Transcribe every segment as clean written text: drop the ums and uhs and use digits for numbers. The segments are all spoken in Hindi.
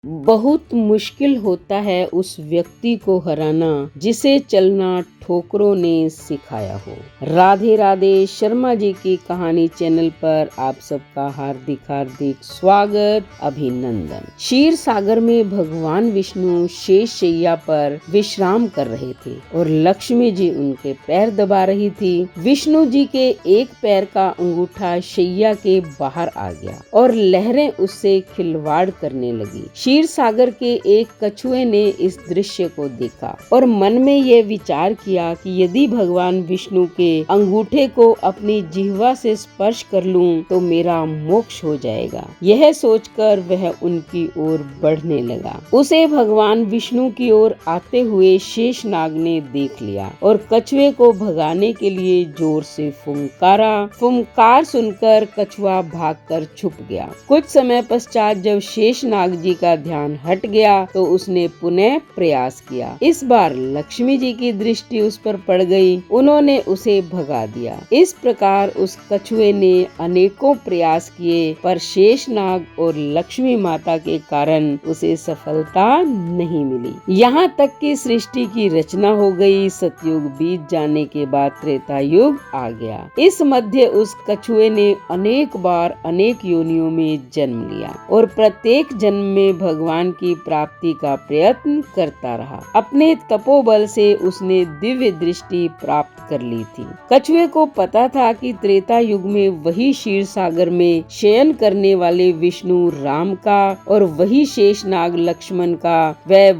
बहुत मुश्किल होता है उस व्यक्ति को हराना जिसे चलना ठोकरों ने सिखाया हो। राधे राधे शर्मा जी की कहानी चैनल पर आप सबका हार्दिक स्वागत, अभिनंदन। क्षीर सागर में भगवान विष्णु शेष शैया पर विश्राम कर रहे थे और लक्ष्मी जी उनके पैर दबा रही थी। विष्णु जी के एक पैर का अंगूठा शैया के बाहर आ गया और लहरें उससे खिलवाड़ करने लगी। क्षीर सागर के एक कछुए ने इस दृश्य को देखा और मन में यह विचार किया कि यदि भगवान विष्णु के अंगूठे को अपनी जिह्वा से स्पर्श कर लूं तो मेरा मोक्ष हो जाएगा। यह सोचकर वह उनकी ओर बढ़ने लगा। उसे भगवान विष्णु की ओर आते हुए शेषनाग ने देख लिया और कछुए को भगाने के लिए जोर से फुंकारा। फुंकार सुनकर कछुआ भागकर छुप गया। कुछ समय पश्चात जब शेषनाग जी का ध्यान हट गया तो उसने पुनः प्रयास किया। इस बार लक्ष्मी जी की दृष्टि उस पर पड़ गई। उन्होंने उसे भगा दिया। इस प्रकार उस कछुए ने अनेकों प्रयास किए पर शेषनाग और लक्ष्मी माता के कारण उसे सफलता नहीं मिली। यहाँ तक कि सृष्टि की रचना हो गई। सतयुग बीत जाने के बाद त्रेता युग आ गया। इस मध्य उस कछुए ने अनेक बार अनेक योनियों में जन्म लिया और प्रत्येक जन्म में भगवान की प्राप्ति का प्रयत्न करता रहा। अपने तपोबल से उसने दिव्य दृष्टि प्राप्त कर ली थी। कछुए को पता था कि त्रेता युग में वही क्षीर सागर में शयन करने वाले विष्णु राम का और वही शेषनाग लक्ष्मण का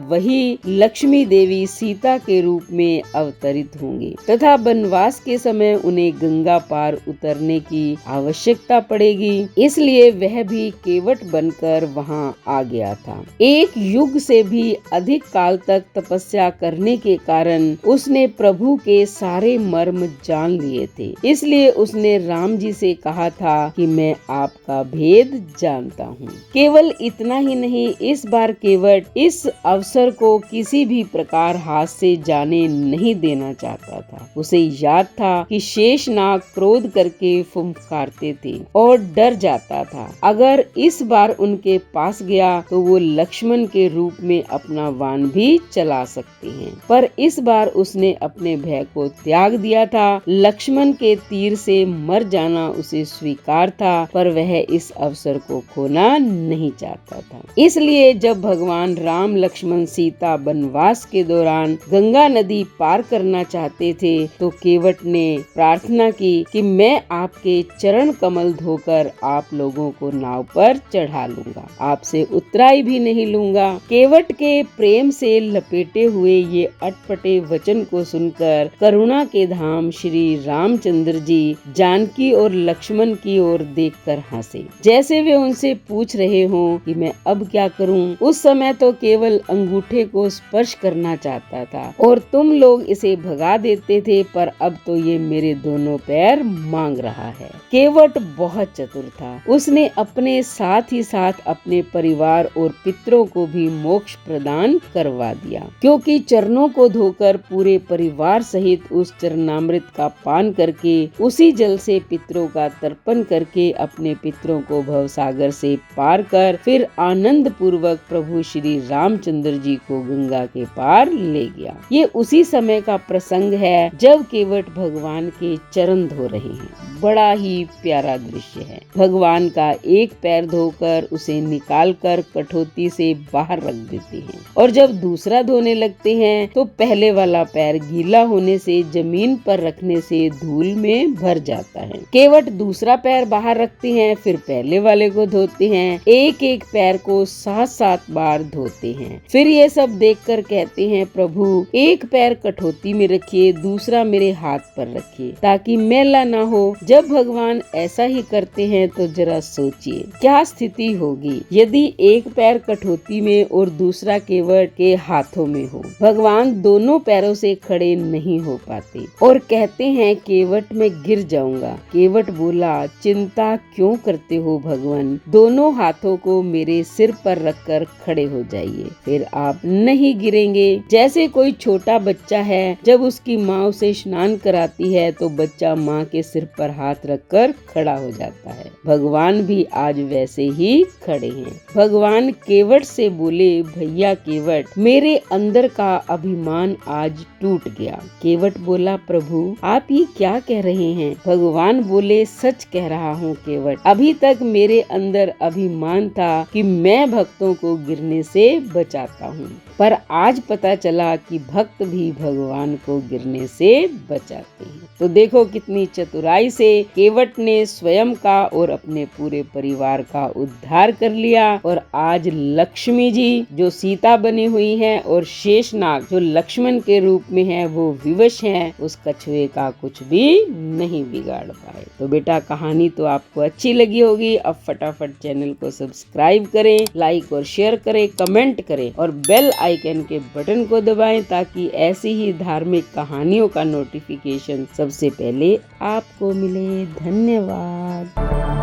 वही लक्ष्मी देवी सीता के रूप में अवतरित होंगे तथा वनवास के समय उन्हें गंगा पार उतरने की आवश्यकता पड़ेगी। इसलिए वह भी केवट बनकर वहां आ गया था। एक युग से भी अधिक काल तक तपस्या करने के कारण उसने प्रभु के सारे मर्म जान लिए थे। इसलिए उसने राम जी से कहा था कि मैं आपका भेद जानता हूँ। केवल इतना ही नहीं, इस बार केवट इस अवसर को किसी भी प्रकार हाथ से जाने नहीं देना चाहता था। उसे याद था कि शेषनाग क्रोध करके फुंकारते थे और डर जाता था। अगर इस बार उनके पास गया तो वो लक्ष्मण के रूप में अपना वाण भी चला सकते हैं। पर इस बार उसने अपने भय को त्याग दिया था। लक्ष्मण के तीर से मर जाना उसे स्वीकार था पर वह इस अवसर को खोना नहीं चाहता था। इसलिए जब भगवान राम लक्ष्मण सीता वनवास के दौरान गंगा नदी पार करना चाहते थे तो केवट ने प्रार्थना की कि मैं आपके चरण कमल धोकर आप लोगों को नाव पर चढ़ा लूंगा, आपसे उतराई भी नहीं लूंगा। केवट के प्रेम से लपेटे हुए ये अटपटे वचन को सुनकर करुणा के धाम श्री रामचंद्र जी जानकी और लक्ष्मण की ओर देखकर हंसे, जैसे वे उनसे पूछ रहे हों कि मैं अब क्या करूं। उस समय तो केवल अंगूठे को स्पर्श करना चाहता था और तुम लोग इसे भगा देते थे, पर अब तो ये मेरे दोनों पैर मांग रहा है। केवट बहुत चतुर था। उसने अपने साथ ही साथ अपने परिवार और पितरों को भी मोक्ष प्रदान करवा दिया, क्योंकि चरणों को धोकर पूरे परिवार सहित उस चरणामृत का पान करके उसी जल से पितरों का तर्पण करके अपने पितरों को भवसागर से पार कर फिर आनंद पूर्वक प्रभु श्री रामचंद्र जी को गंगा के पार ले गया। ये उसी समय का प्रसंग है जब केवट भगवान के चरण धो रहे हैं। बड़ा ही प्यारा दृश्य है। भगवान का एक पैर धोकर उसे निकालकर कठौती से बाहर रख देते हैं और जब दूसरा धोने लगते हैं तो पहले वाला पैर गीला होने से जमीन पर रखने से धूल में भर जाता है। केवट दूसरा पैर बाहर रखते हैं, फिर पहले वाले को धोते हैं। एक एक पैर को 7-7 बार धोते हैं। फिर ये सब देखकर कहते हैं, प्रभु एक पैर कठौती में रखिए, दूसरा मेरे हाथ पर रखिए ताकि मैला ना हो। जब भगवान ऐसा ही करते हैं तो जरा सोचिए क्या स्थिति होगी यदि एक पैर कठौती में और दूसरा केवट के हाथों में हो। भगवान दोनों पैरों से खड़े नहीं हो पाते और कहते हैं केवट में गिर जाऊंगा। केवट बोला, चिंता क्यों करते हो भगवान, दोनों हाथों को मेरे सिर पर रखकर खड़े हो जाइए, फिर आप नहीं गिरेंगे। जैसे कोई छोटा बच्चा है, जब उसकी माँ उसे स्नान कराती है तो बच्चा माँ के सिर पर हाथ रखकर खड़ा हो जाता है। भगवान भी आज वैसे ही खड़े हैं। भगवान केवट से बोले, भैया केवट, मेरे अंदर का अभिमान आज टूट गया। केवट बोला, प्रभु आप ये क्या कह रहे हैं? भगवान बोले, सच कह रहा हूँ केवट, अभी तक मेरे अंदर अभिमान था कि मैं भक्तों को गिरने से बचाता हूँ, पर आज पता चला कि भक्त भी भगवान को गिरने से बचाते हैं। तो देखो कितनी चतुराई से केवट ने स्वयं का और अपने पूरे परिवार का उद्धार कर लिया। और आज लक्ष्मी जी जो सीता बनी हुई हैं और शेषनाग जो लक्ष्मण के रूप में है वो विवश हैं, उस कछुए का कुछ भी नहीं बिगाड़ पाए। तो बेटा कहानी तो आपको अच्छी लगी होगी। अब फटाफट चैनल को सब्सक्राइब करें, लाइक और शेयर करें, कमेंट करें और बेल आइकन के बटन को दबाएं ताकि ऐसी ही धार्मिक कहानियों का नोटिफिकेशन सबसे पहले आपको मिले। धन्यवाद।